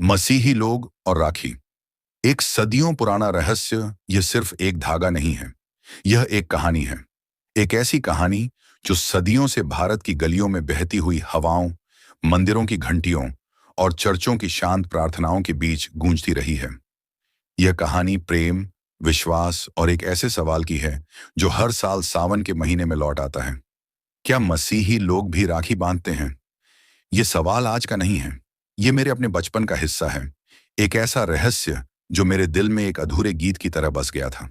मसीही लोग और राखी। एक सदियों पुराना रहस्य। यह सिर्फ एक धागा नहीं है, यह एक कहानी है। एक ऐसी कहानी जो सदियों से भारत की गलियों में बहती हुई हवाओं, मंदिरों की घंटियों और चर्चों की शांत प्रार्थनाओं के बीच गूंजती रही है। यह कहानी प्रेम, विश्वास और एक ऐसे सवाल की है जो हर साल सावन के महीने में लौट आता है। क्या मसीही लोग भी राखी बांधते हैं? ये सवाल आज का नहीं है, ये मेरे अपने बचपन का हिस्सा है। एक ऐसा रहस्य जो मेरे दिल में एक अधूरे गीत की तरह बस गया था।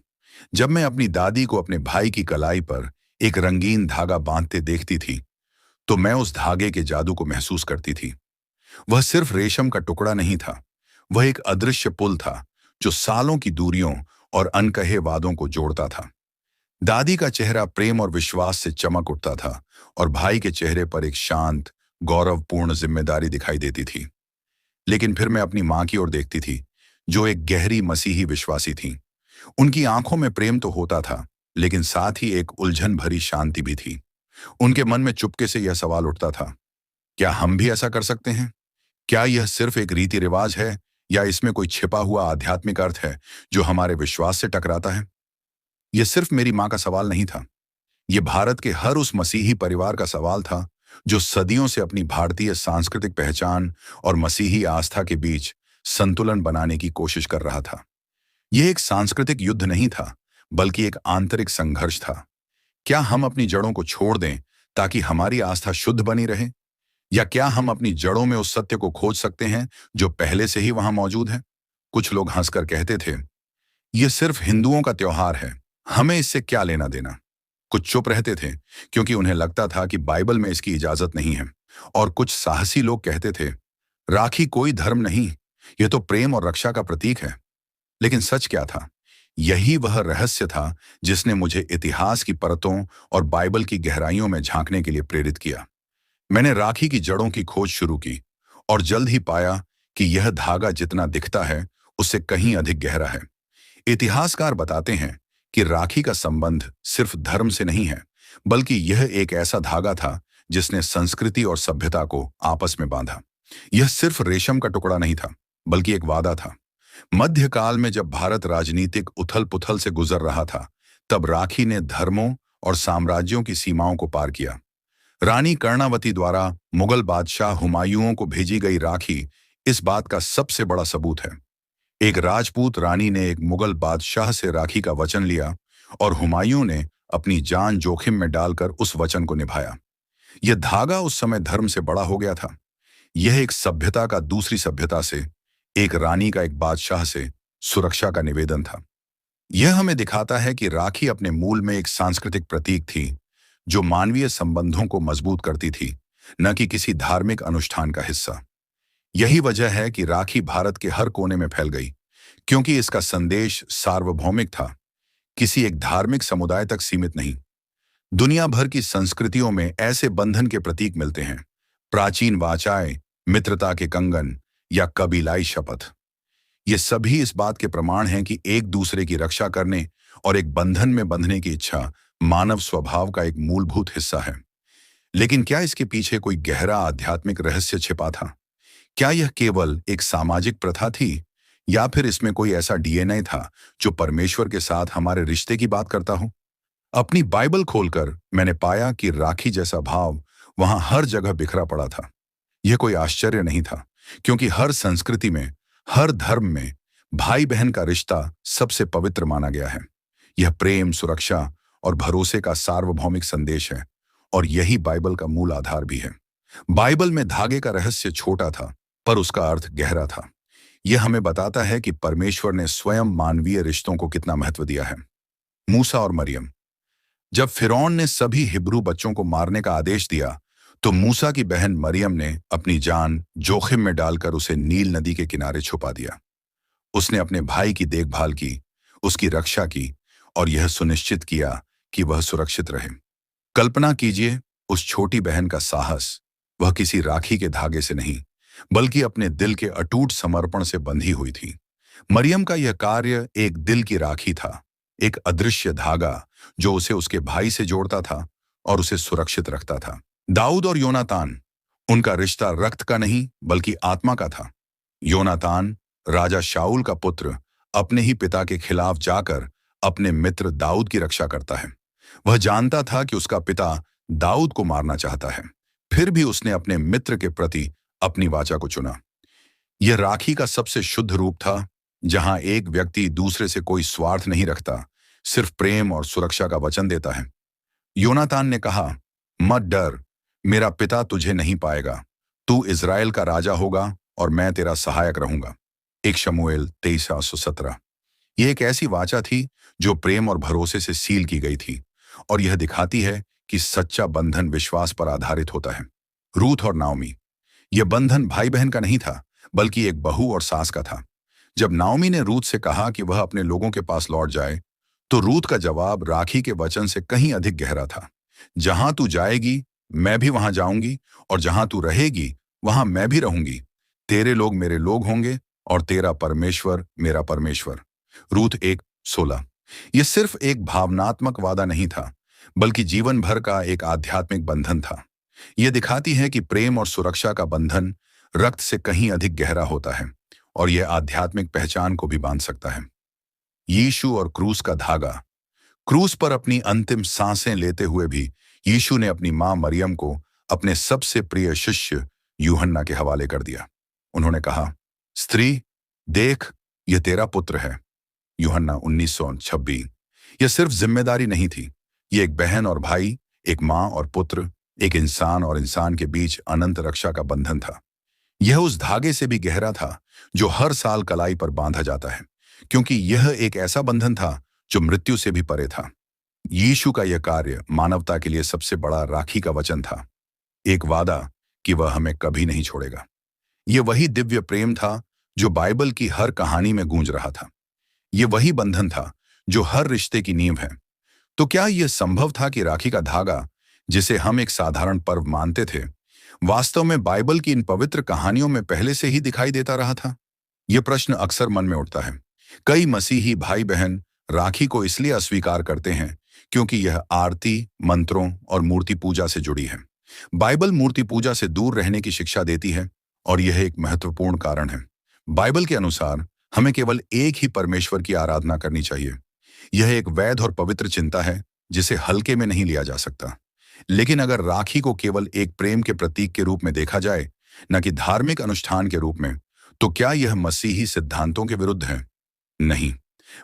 जब मैं अपनी दादी को अपने भाई की कलाई पर एक रंगीन धागा बांधते देखती थी, तो मैं उस धागे के जादू को महसूस करती थी। वह सिर्फ रेशम का टुकड़ा नहीं था, वह एक अदृश्य पुल था जो सालों की दूरियों और अनकहे वादों को जोड़ता था। दादी का चेहरा प्रेम और विश्वास से चमक उठता था और भाई के चेहरे पर एक शांत, गौरवपूर्ण जिम्मेदारी दिखाई देती थी। लेकिन फिर मैं अपनी मां की ओर देखती थी, जो एक गहरी मसीही विश्वासी थी। उनकी आंखों में प्रेम तो होता था, लेकिन साथ ही एक उलझन भरी शांति भी थी। उनके मन में चुपके से यह सवाल उठता था, क्या हम भी ऐसा कर सकते हैं? क्या यह सिर्फ एक रीति रिवाज है, या इसमें कोई छिपा हुआ आध्यात्मिक अर्थ है जो हमारे विश्वास से टकराता है? यह सिर्फ मेरी मां का सवाल नहीं था, यह भारत के हर उस मसीही परिवार का सवाल था जो सदियों से अपनी भारतीय सांस्कृतिक पहचान और मसीही आस्था के बीच संतुलन बनाने की कोशिश कर रहा था। यह एक सांस्कृतिक युद्ध नहीं था, बल्कि एक आंतरिक संघर्ष था। क्या हम अपनी जड़ों को छोड़ दें ताकि हमारी आस्था शुद्ध बनी रहे, या क्या हम अपनी जड़ों में उस सत्य को खोज सकते हैं जो पहले से ही वहां मौजूद है? कुछ लोग हंसकर कहते थे, यह सिर्फ हिंदुओं का त्योहार है, हमें इससे क्या लेना देना। कुछ चुप रहते थे क्योंकि उन्हें लगता था कि बाइबल में इसकी इजाजत नहीं है। और कुछ साहसी लोग कहते थे, राखी कोई धर्म नहीं, यह तो प्रेम और रक्षा का प्रतीक है। लेकिन सच क्या था? यही वह रहस्य था जिसने मुझे इतिहास की परतों और बाइबल की गहराइयों में झांकने के लिए प्रेरित किया। मैंने राखी की जड़ों की खोज शुरू की और जल्द ही पाया कि यह धागा जितना दिखता है, उससे कहीं अधिक गहरा है। इतिहासकार बताते हैं कि राखी का संबंध सिर्फ धर्म से नहीं है, बल्कि यह एक ऐसा धागा था जिसने संस्कृति और सभ्यता को आपस में बांधा। यह सिर्फ रेशम का टुकड़ा नहीं था, बल्कि एक वादा था। मध्यकाल में जब भारत राजनीतिक उथल-पुथल से गुजर रहा था, तब राखी ने धर्मों और साम्राज्यों की सीमाओं को पार किया। रानी कर्णावती द्वारा मुगल बादशाह हुमायूं को भेजी गई राखी इस बात का सबसे बड़ा सबूत है। एक राजपूत रानी ने एक मुगल बादशाह से राखी का वचन लिया और हुमायूं ने अपनी जान जोखिम में डालकर उस वचन को निभाया। यह धागा उस समय धर्म से बड़ा हो गया था। यह एक सभ्यता का दूसरी सभ्यता से, एक रानी का एक बादशाह से सुरक्षा का निवेदन था। यह हमें दिखाता है कि राखी अपने मूल में एक सांस्कृतिक प्रतीक थी जो मानवीय संबंधों को मजबूत करती थी, न कि किसी धार्मिक अनुष्ठान का हिस्सा। यही वजह है कि राखी भारत के हर कोने में फैल गई, क्योंकि इसका संदेश सार्वभौमिक था, किसी एक धार्मिक समुदाय तक सीमित नहीं। दुनिया भर की संस्कृतियों में ऐसे बंधन के प्रतीक मिलते हैं, प्राचीन वाचाएं, मित्रता के कंगन या कबीलाई शपथ। ये सभी इस बात के प्रमाण हैं कि एक दूसरे की रक्षा करने और एक बंधन में बंधने की इच्छा मानव स्वभाव का एक मूलभूत हिस्सा है। लेकिन क्या इसके पीछे कोई गहरा आध्यात्मिक रहस्य छिपा था? क्या यह केवल एक सामाजिक प्रथा थी, या फिर इसमें कोई ऐसा डीएनए था जो परमेश्वर के साथ हमारे रिश्ते की बात करता हो? अपनी बाइबल खोलकर मैंने पाया कि राखी जैसा भाव वहां हर जगह बिखरा पड़ा था। यह कोई आश्चर्य नहीं था, क्योंकि हर संस्कृति में, हर धर्म में भाई बहन का रिश्ता सबसे पवित्र माना गया है। यह प्रेम, सुरक्षा और भरोसे का सार्वभौमिक संदेश है, और यही बाइबल का मूल आधार भी है। बाइबल में धागे का रहस्य छोटा था, पर उसका अर्थ गहरा था। यह हमें बताता है कि परमेश्वर ने स्वयं मानवीय रिश्तों को कितना महत्व दिया है। मूसा और मरियम। जब फिरौन ने सभी हिब्रू बच्चों को मारने का आदेश दिया, तो मूसा की बहन मरियम ने अपनी जान जोखिम में डालकर उसे नील नदी के किनारे छुपा दिया। उसने अपने भाई की देखभाल की, उसकी रक्षा की और यह सुनिश्चित किया कि वह सुरक्षित रहे। कल्पना कीजिए उस छोटी बहन का साहस। वह किसी राखी के धागे से नहीं, बल्कि अपने दिल के अटूट समर्पण से बंधी हुई थी। मरियम का यह कार्य एक दिल की राखी था, एक अदृश्य धागा जो उसे उसके भाई से जोड़ता था और उसे सुरक्षित रखता था। दाऊद और योनातान, उनका रिश्ता रक्त का नहीं बल्कि आत्मा का था। योनातान, राजा शाऊल का पुत्र, अपने ही पिता के खिलाफ जाकर अपने मित्र दाऊद की रक्षा करता है। वह जानता था कि उसका पिता दाऊद को मारना चाहता है, फिर भी उसने अपने मित्र के प्रति अपनी वाचा को चुना। यह राखी का सबसे शुद्ध रूप था, जहां एक व्यक्ति दूसरे से कोई स्वार्थ नहीं रखता, सिर्फ प्रेम और सुरक्षा का वचन देता है। योनातान ने कहा, मत डर, मेरा पिता तुझे नहीं पाएगा, तू इज़राइल का राजा होगा और मैं तेरा सहायक रहूंगा। 1 शमूएल 23:17। यह एक ऐसी वाचा थी जो प्रेम और भरोसे से सील की गई थी, और यह दिखाती है कि सच्चा बंधन विश्वास पर आधारित होता है। रूथ और नाओमी। यह बंधन भाई बहन का नहीं था, बल्कि एक बहू और सास का था। जब नाओमी ने रूथ से कहा कि वह अपने लोगों के पास लौट जाए, तो रूथ का जवाब राखी के वचन से कहीं अधिक गहरा था। जहां तू जाएगी, मैं भी वहां जाऊंगी, और जहां तू रहेगी, वहां मैं भी रहूंगी। तेरे लोग मेरे लोग होंगे और तेरा परमेश्वर मेरा परमेश्वर। रूथ 1:16। यह सिर्फ एक भावनात्मक वादा नहीं था, बल्कि जीवन भर का एक आध्यात्मिक बंधन था। यह दिखाती है कि प्रेम और सुरक्षा का बंधन रक्त से कहीं अधिक गहरा होता है, और यह आध्यात्मिक पहचान को भी बांध सकता है। यीशु और क्रूस का धागा। क्रूस पर अपनी अंतिम सांसें लेते हुए भी यीशु ने अपनी मां मरियम को अपने सबसे प्रिय शिष्य यूहन्ना के हवाले कर दिया। उन्होंने कहा, स्त्री, देख, यह तेरा पुत्र है। यूहन्ना 19:26। यह सिर्फ जिम्मेदारी नहीं थी, यह एक बहन और भाई, एक मां और पुत्र, एक इंसान और इंसान के बीच अनंत रक्षा का बंधन था। यह उस धागे से भी गहरा था जो हर साल कलाई पर बांधा जाता है, क्योंकि यह एक ऐसा बंधन था जो मृत्यु से भी परे था। यीशु का यह कार्य मानवता के लिए सबसे बड़ा राखी का वचन था, एक वादा कि वह हमें कभी नहीं छोड़ेगा। यह वही दिव्य प्रेम था जो बाइबल की हर कहानी में गूंज रहा था। यह वही बंधन था जो हर रिश्ते की नींव है। तो क्या यह संभव था कि राखी का धागा, जिसे हम एक साधारण पर्व मानते थे, वास्तव में बाइबल की इन पवित्र कहानियों में पहले से ही दिखाई देता रहा था? यह प्रश्न अक्सर मन में उठता है। कई मसीही भाई बहन राखी को इसलिए अस्वीकार करते हैं क्योंकि यह आरती, मंत्रों और मूर्ति पूजा से जुड़ी है। बाइबल मूर्ति पूजा से दूर रहने की शिक्षा देती है, और यह एक महत्वपूर्ण कारण है। बाइबल के अनुसार हमें केवल एक ही परमेश्वर की आराधना करनी चाहिए। यह एक वैध और पवित्र चिंता है जिसे हल्के में नहीं लिया जा सकता। लेकिन अगर राखी को केवल एक प्रेम के प्रतीक के रूप में देखा जाए, न कि धार्मिक अनुष्ठान के रूप में, तो क्या यह मसीही सिद्धांतों के विरुद्ध है? नहीं।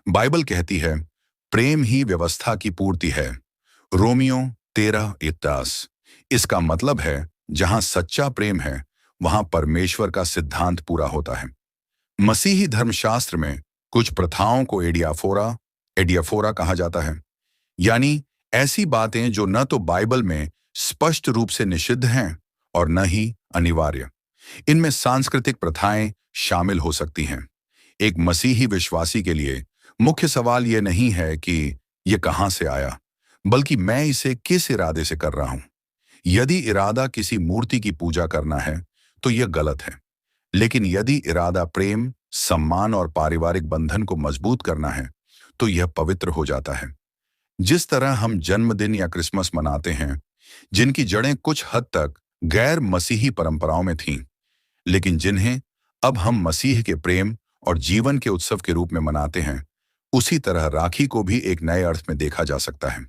बाइबल कहती है, प्रेम ही व्यवस्था की पूर्ति है। रोमियो 13:21। इसका मतलब है, जहां सच्चा प्रेम है, वहां परमेश्वर का सिद्धांत पूरा होता है। मसीही धर्मशास्त्र में कुछ प्रथाओं को एडियाफोरा कहा जाता है, यानी ऐसी बातें जो न तो बाइबल में स्पष्ट रूप से निषिद्ध हैं और न ही अनिवार्य। इनमें सांस्कृतिक प्रथाएं शामिल हो सकती हैं। एक मसीही विश्वासी के लिए मुख्य सवाल यह नहीं है कि यह कहां से आया, बल्कि मैं इसे किस इरादे से कर रहा हूं। यदि इरादा किसी मूर्ति की पूजा करना है, तो यह गलत है। लेकिन यदि इरादा प्रेम, सम्मान और पारिवारिक बंधन को मजबूत करना है, तो यह पवित्र हो जाता है। जिस तरह हम जन्मदिन या क्रिसमस मनाते हैं, जिनकी जड़ें कुछ हद तक गैर मसीही परंपराओं में थीं, लेकिन जिन्हें अब हम मसीह के प्रेम और जीवन के उत्सव के रूप में मनाते हैं, उसी तरह राखी को भी एक नए अर्थ में देखा जा सकता है।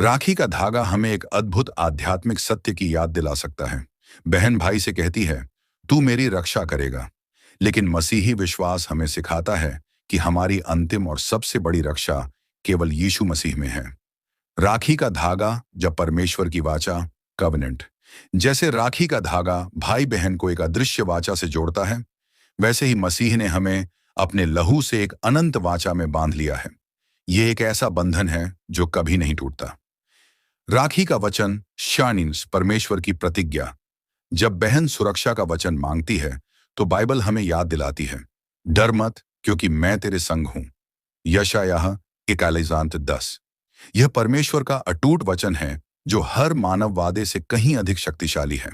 राखी का धागा हमें एक अद्भुत आध्यात्मिक सत्य की याद दिला सकता है। बहन भाई से कहती है, तू मेरी रक्षा करेगा। लेकिन मसीही विश्वास हमें सिखाता है कि हमारी अंतिम और सबसे बड़ी रक्षा केवल यीशु मसीह में है। राखी का धागा जब परमेश्वर की वाचा, कवनेंट, जैसे राखी का धागा भाई बहन को एक अदृश्य वाचा से जोड़ता है, वैसे ही मसीह ने हमें अपने लहू से एक अनंत वाचा में बांध लिया है। यह एक ऐसा बंधन है जो कभी नहीं टूटता। राखी का वचन शानिन्स, परमेश्वर की प्रतिज्ञा। जब बहन सुरक्षा का वचन मांगती है, तो बाइबल हमें याद दिलाती है, डर मत, क्योंकि मैं तेरे संग हूं। यशायाह 41:10। यह परमेश्वर का अटूट वचन है जो हर मानव वादे से कहीं अधिक शक्तिशाली है।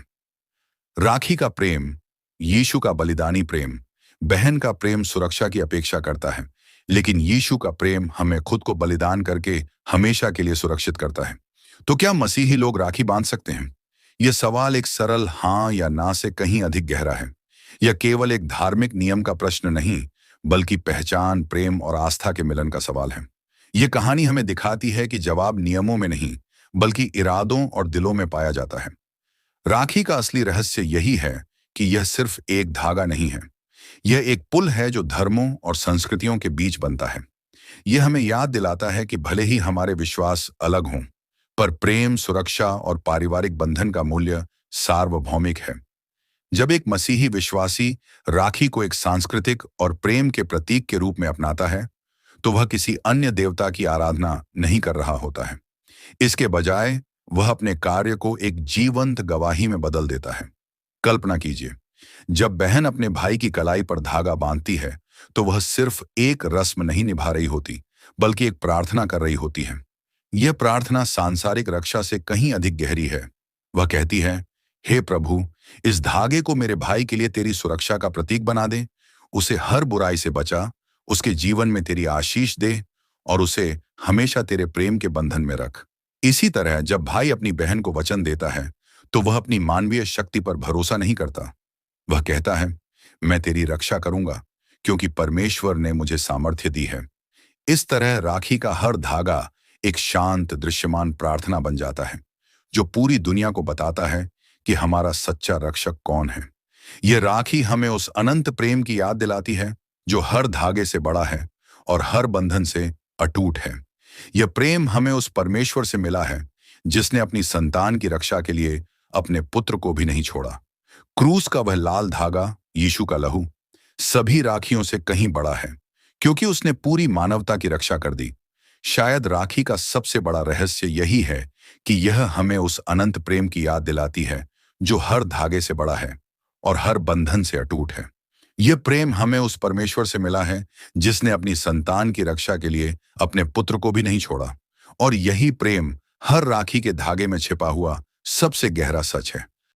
राखी का प्रेम, यीशु का बलिदानी प्रेम। बहन का प्रेम सुरक्षा की अपेक्षा करता है, लेकिन यीशु का प्रेम हमें खुद को बलिदान करके हमेशा के लिए सुरक्षित करता है। तो क्या मसीही लोग राखी बांध सकते हैं? यह सवाल एक सरल हां या ना से कहीं अधिक गहरा है। यह केवल एक धार्मिक नियम का प्रश्न नहीं, बल्कि पहचान, प्रेम और आस्था के मिलन का सवाल है। यह कहानी हमें दिखाती है कि जवाब नियमों में नहीं, बल्कि इरादों और दिलों में पाया जाता है। राखी का असली रहस्य यही है कि यह सिर्फ एक धागा नहीं है। यह एक पुल है जो धर्मों और संस्कृतियों के बीच बनता है। यह हमें याद दिलाता है कि भले ही हमारे विश्वास अलग हों, पर प्रेम, सुरक्षा और पारिवारिक बंधन का मूल्य सार्वभौमिक है। जब एक मसीही विश्वासी राखी को एक सांस्कृतिक और प्रेम के प्रतीक के रूप में अपनाता है, तो वह किसी अन्य देवता की आराधना नहीं कर रहा होता है। इसके बजाय वह अपने कार्य को एक जीवंत गवाही में बदल देता है। कल्पना कीजिए, जब बहन अपने भाई की कलाई पर धागा बांधती है, तो वह सिर्फ एक रस्म नहीं निभा रही होती, बल्कि एक प्रार्थना कर रही होती है। यह प्रार्थना सांसारिक रक्षा से कहीं अधिक गहरी है। वह कहती है, हे प्रभु, इस धागे को मेरे भाई के लिए तेरी सुरक्षा का प्रतीक बना दे, उसे हर बुराई से बचा, उसके जीवन में तेरी आशीष दे और उसे हमेशा तेरे प्रेम के बंधन में रख। इसी तरह जब भाई अपनी बहन को वचन देता है, तो वह अपनी मानवीय शक्ति पर भरोसा नहीं करता। वह कहता है, मैं तेरी रक्षा करूंगा, क्योंकि परमेश्वर ने मुझे सामर्थ्य दी है। इस तरह राखी का हर धागा एक शांत, दृश्यमान प्रार्थना बन जाता है, जो पूरी दुनिया को बताता है कि हमारा सच्चा रक्षक कौन है। यह राखी हमें उस अनंत प्रेम की याद दिलाती है, जो हर धागे से बड़ा है और हर बंधन से अटूट है। यह प्रेम हमें उस परमेश्वर से मिला है, जिसने अपनी संतान की रक्षा के लिए अपने पुत्र को भी नहीं छोड़ा। क्रूस का वह लाल धागा, यीशु का लहू, सभी राखियों से कहीं बड़ा है, क्योंकि उसने पूरी मानवता की रक्षा कर दी। शायद राखी का सबसे बड़ा रहस्य यही है कि यह हमें उस अनंत प्रेम की याद दिलाती है, जो हर धागे से बड़ा है और हर बंधन से अटूट है। यह प्रेम हमें उस परमेश्वर से मिला है, जिसने अपनी संतान की रक्षा के लिए अपने पुत्र को भी नहीं छोड़ा। और यही प्रेम हर राखी के धागे में छिपा हुआ सबसे गहरा सच है।